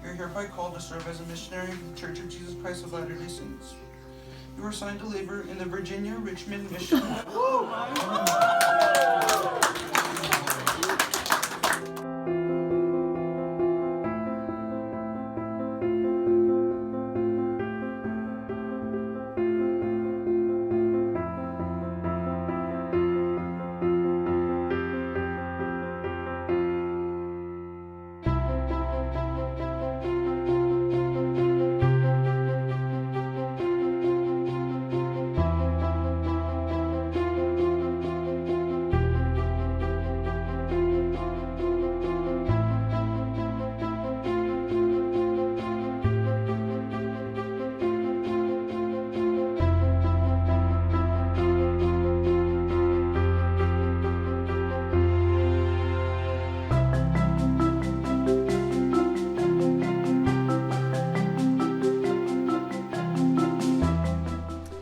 You're hereby called to serve as a missionary in the Church of Jesus Christ of Latter-day Saints. You are assigned to labor in the Virginia Richmond Mission.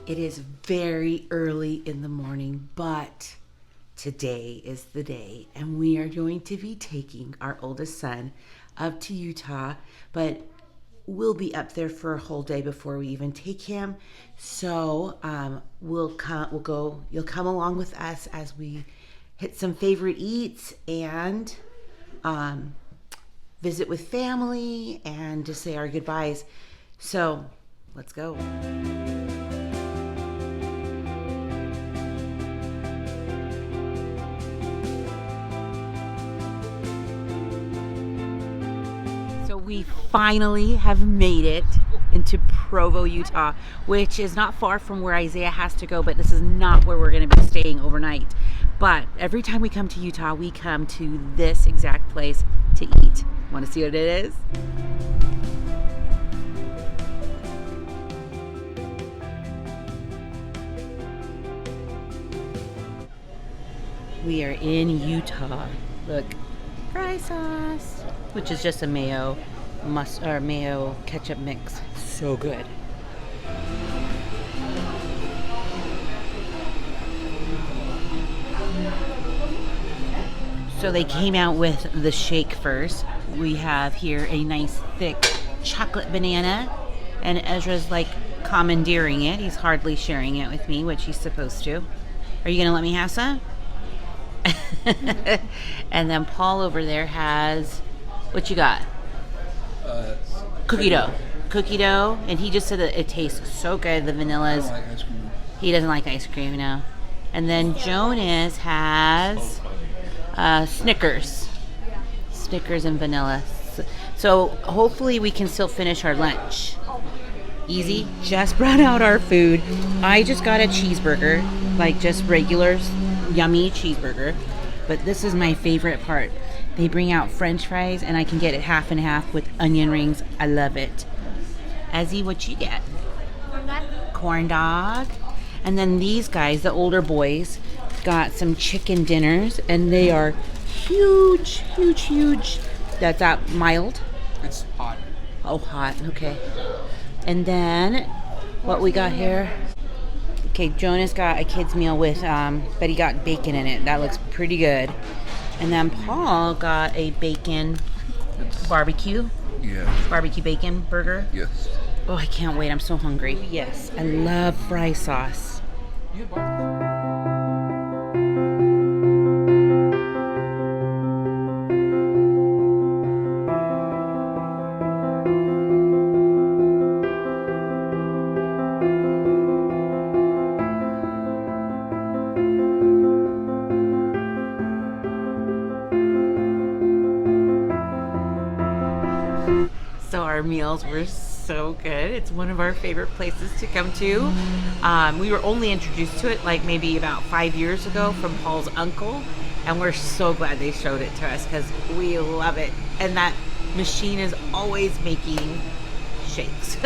It is very early in the morning, but today is the day, and we are going to be taking our oldest son up to Utah, but we'll be up there for a whole day before we even take him. So you'll come along with us as we hit some favorite eats and visit with family and to say our goodbyes. So let's go. We finally have made it into Provo, Utah, which is not far from where Isaiah has to go, but this is not where we're going to be staying overnight. But every time we come to Utah, we come to this exact place to eat. Want to see what it is? We are in Utah. Look, fry sauce, which is just a mayo ketchup mix. So good. So they came out with the shake first. We have here a nice thick chocolate banana, and Ezra's like commandeering it. He's hardly sharing it with me, which he's supposed to. Are you gonna let me have some? And then Paul over there has, what you got? Cookie dough, and he just said that it tastes so good. The vanilla's. I don't like ice cream. He doesn't like ice cream, no. And then Jonas has Snickers and vanilla. So hopefully we can still finish our lunch. Easy. Just brought out our food. I just got a cheeseburger, like just regular yummy cheeseburger. But this is my favorite part. They bring out French fries, and I can get it half and half with onion rings. I love it. Ezzy, what you get? Corn dog. And then these guys, the older boys, got some chicken dinners, and they are huge. That's out mild. It's hot. Oh, hot. Okay. And then what we got here? Okay, Jonas got a kid's meal with, but he got bacon in it. That looks pretty good. And then Paul got a bacon barbecue. Yeah. Barbecue bacon burger. Yes. Oh, I can't wait. I'm so hungry. Yes, I love fry sauce. So our meals were so good. It's one of our favorite places to come to. We were only introduced to it like maybe about 5 years ago from Paul's uncle, and we're so glad they showed it to us because we love it. And that machine is always making shakes.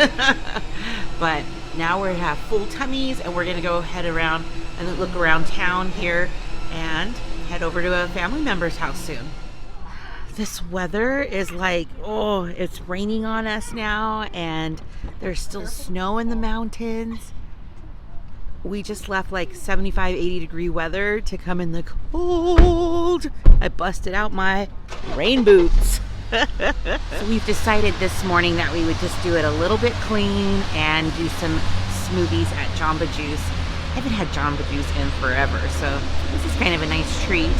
But now we have full tummies, and we're gonna go head around and look around town here and head over to a family member's house soon. This weather is like, oh, it's raining on us now, and there's still snow in the mountains. We just left like 75, 80 degree weather to come in the cold. I busted out my rain boots. So we've decided this morning that we would just do it a little bit clean and do some smoothies at Jamba Juice. I haven't had Jamba Juice in forever, so this is kind of a nice treat.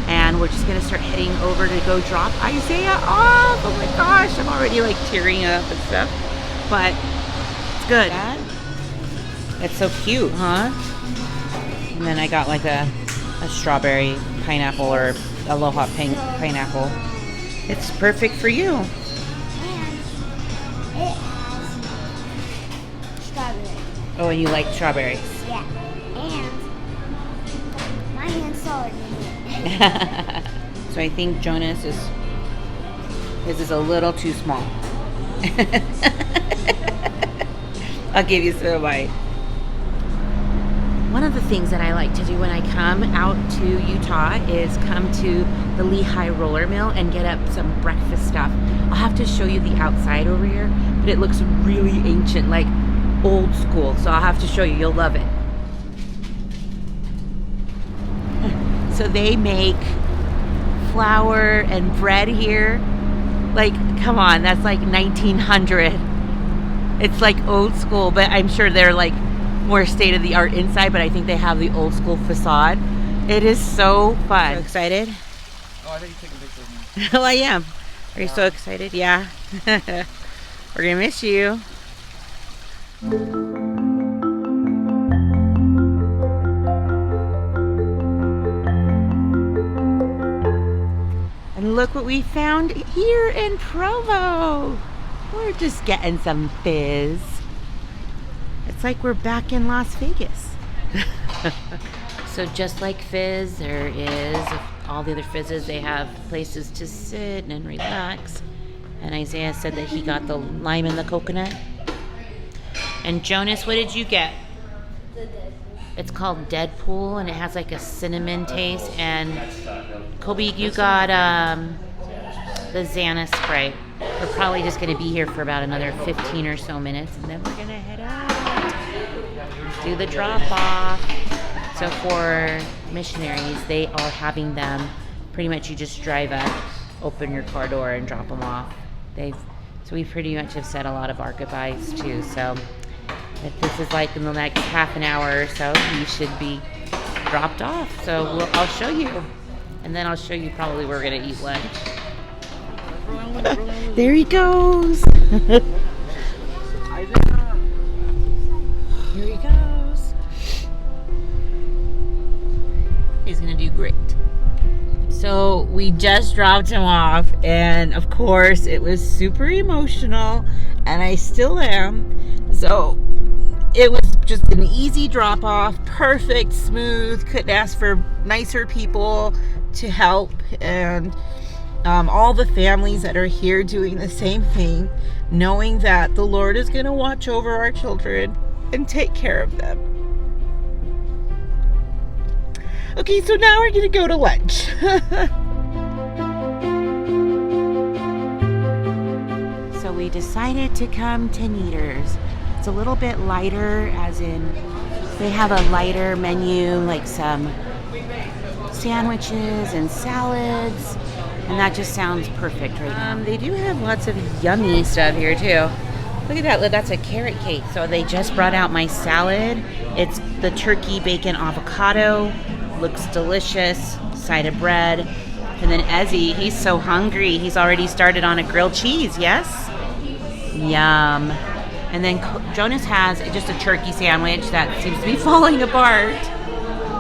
And we're just gonna start heading over to go drop Isaiah off. Oh my gosh, I'm already like tearing up and stuff. But it's good. It's so cute, huh? And then I got like a strawberry pineapple or aloha pineapple. It's perfect for you. And it has strawberry. Oh, and you like strawberries. Yeah. And my hand's taller than it. So I think Jonas is a little too small. I'll give you some bite. One of the things that I like to do when I come out to Utah is come to the Lehigh Roller Mill and get up some breakfast stuff. I'll have to show you the outside over here, but it looks really ancient, like old school. So I'll have to show you. You'll love it. So they make flour and bread here. Like, come on, that's like 1900. It's like old school, but I'm sure they're like more state-of-the-art inside, but I think they have the old school facade. It is so fun. So excited? Oh, I think you take a picture of me. Well, I am. Are you so excited? Yeah. We're gonna miss you. And look what we found here in Provo. We're just getting some fizz. It's like we're back in Las Vegas. So just like Fizz, there is all the other fizzes. They have places to sit and relax. And Isaiah said that he got the lime and the coconut. And Jonas, what did you get? It's called Deadpool, and it has like a cinnamon taste. And Kobe, you got the Xana Sprite. We're probably just going to be here for about another 15 or so minutes, and then we're going to head out. Do the drop-off. So for missionaries, they are having them, pretty much you just drive up, open your car door, and drop them off. So we pretty much have said a lot of our goodbyes too. So if this is like in the next half an hour or so, you should be dropped off. So I'll show you. And then I'll show you probably where we're going to eat lunch. There he goes. Here he goes. He's gonna do great. So we just dropped him off, and of course it was super emotional, and I still am. So it was just an easy drop off, perfect, smooth, couldn't ask for nicer people to help, and all the families that are here doing the same thing, knowing that the Lord is going to watch over our children and take care of them. Okay, so now we're going to go to lunch. So we decided to come to Kneaders. It's a little bit lighter, as in they have a lighter menu, like some sandwiches and salads. And that just sounds perfect right now. They do have lots of yummy stuff here too. Look at that, that's a carrot cake. So they just brought out my salad. It's the turkey bacon avocado. Looks delicious. Side of bread. And then Ezzy, he's so hungry. He's already started on a grilled cheese, yes? Yum. And then Jonas has just a turkey sandwich that seems to be falling apart.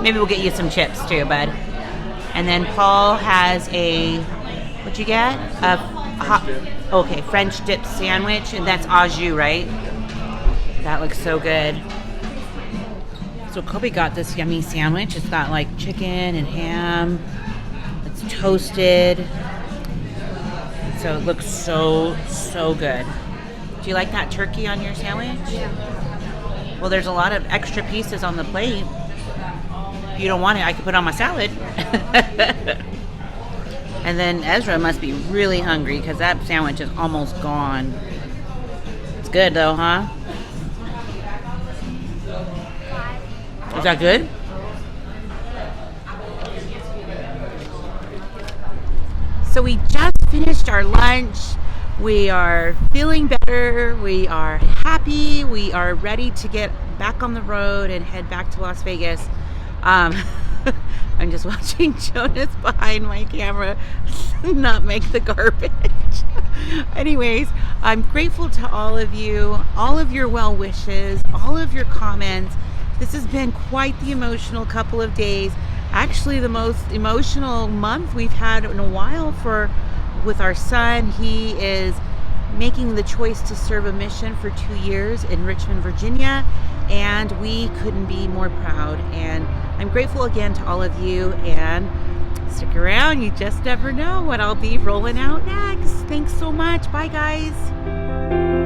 Maybe we'll get you some chips too, bud. And then Paul has what'd you get? French dip sandwich, and that's au jus, right? That looks so good. So Kobe got this yummy sandwich. It's got like chicken and ham. It's toasted. So it looks so good. Do you like that turkey on your sandwich? Yeah. Well, there's a lot of extra pieces on the plate. If you don't want it, I could put it on my salad. And then Ezra must be really hungry because that sandwich is almost gone. It's good though, huh? Is that good? So we just finished our lunch. We are feeling better. We are happy. We are ready to get back on the road and head back to Las Vegas. I'm just watching Jonas behind my camera not make the garbage. Anyways, I'm grateful to all of you, all of your well wishes, all of your comments. This has been quite the emotional couple of days. Actually, the most emotional month we've had in a while with our son. He is making the choice to serve a mission for 2 years in Richmond, Virginia, and we couldn't be more proud. And I'm grateful again to all of you, and stick around. You just never know what I'll be rolling out next. Thanks so much. Bye, guys.